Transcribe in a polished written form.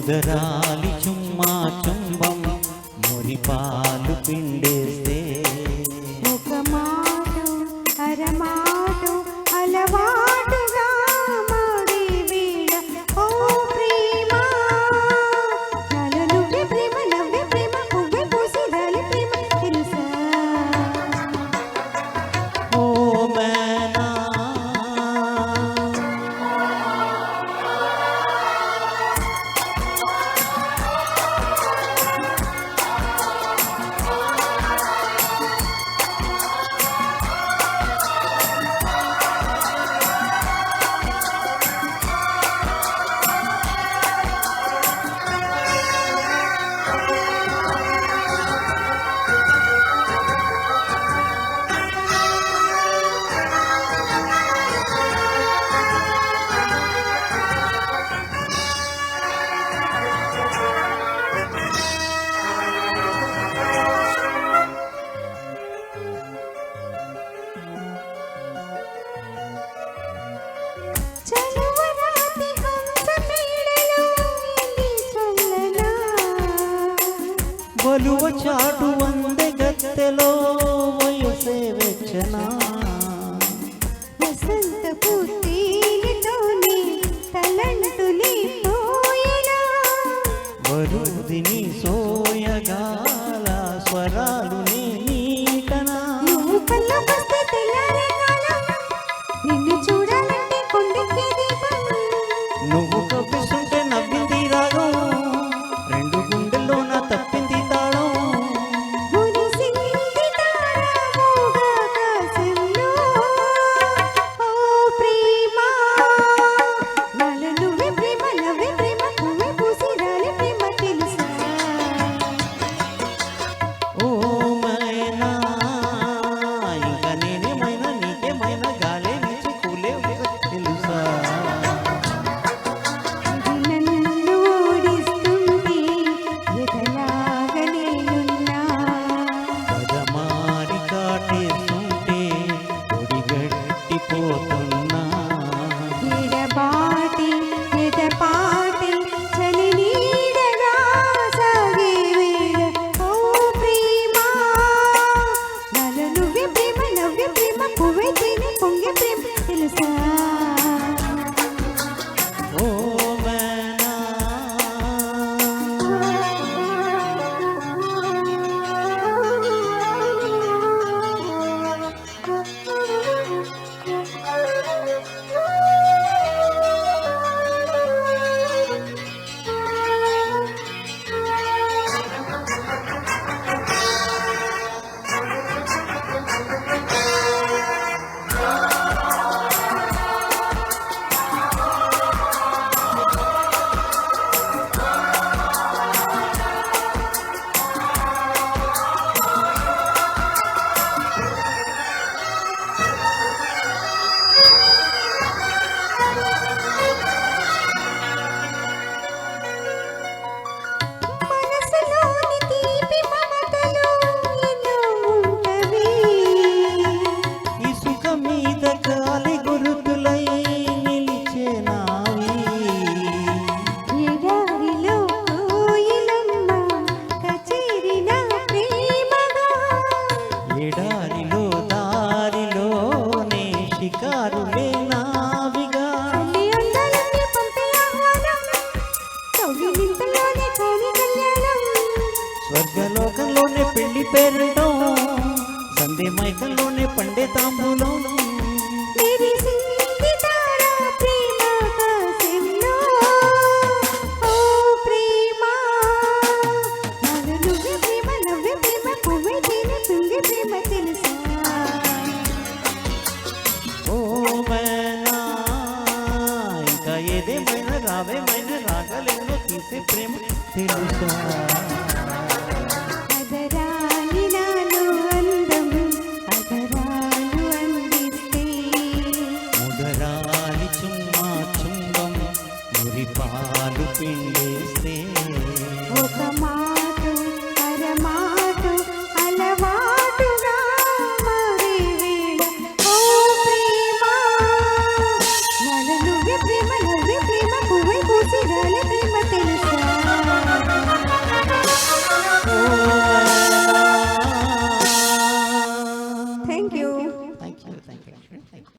ఉదరాలి చుమ్మా చుంబం మురిపాలు పిండేస్తే ఒక మాట అరమాట అలవాటుగా మారి వీడ ఓ ప్రేమ నాలో నువ్వే ప్రేమ నవ్వే ప్రేమ పువ్వే పూసిరాలి ప్రేమ తెలుసా ఓ మేనా బలువ చాటు వందె గత్తెలో వయసే వెచ్చనా వసంత పూతేనతోనే తలంటుని పోయనా వరుదిని సోయగాల స్వరాలు నీటనా నువ్వు కళ్ళకొస్తే తెల్లారే కాలం నిన్ను చూడాలంటే కొండెక్కే దీపం నువ్వు కవ్విస్తుంటే నవ్వింది రాగం రెండు గుండెల్లో నా తప్పింది తాళం మురిసింది తారామోగా ఆకాశంలో ఓ ప్రేమ నాలో నువ్వే ప్రేమ నవ్వే ప్రేమ పువ్వే పూసిరాలి ప్రేమ తెలుసా ఓ మైనా ఇంకా నేనేమైనా నీకేమైనా గాలే నుంచి కూలే తెలుసా నన్ను ఓడిస్తుంది ఎదలాగా నేనున్నా పదమారి కాటేస్తుంటే ఒడిగట్టిపోతున్నా ఎడబాటి ఎదపాటి చలి నీడగా సాగే వేళ ఓ ప్రేమ నాలో నువ్వే ప్రేమ నవ్వే ప్రేమ పువ్వే తేనె పొంగే ప్రేమ తెలుసా ఓ మేనా మనసులోని తీపి మమతలు ఎన్నో ఉంటవి ఇసుక మీద గాలి గురుతులై నిలిచేనావి ఎడారిలో కోయిలమ్మ కచేరిన ప్రేమగా ఎడారిలో దారిలోనే షికారులే నావిగా అల్లి అందాలన్నీ పంపే ఆహ్వానం కౌగిలింతలోనే కాని కళ్యాణం స్వర్గలోకంలోనే పెళ్లి పేరటం సందే మైకంలోనే పండే తాంబూలం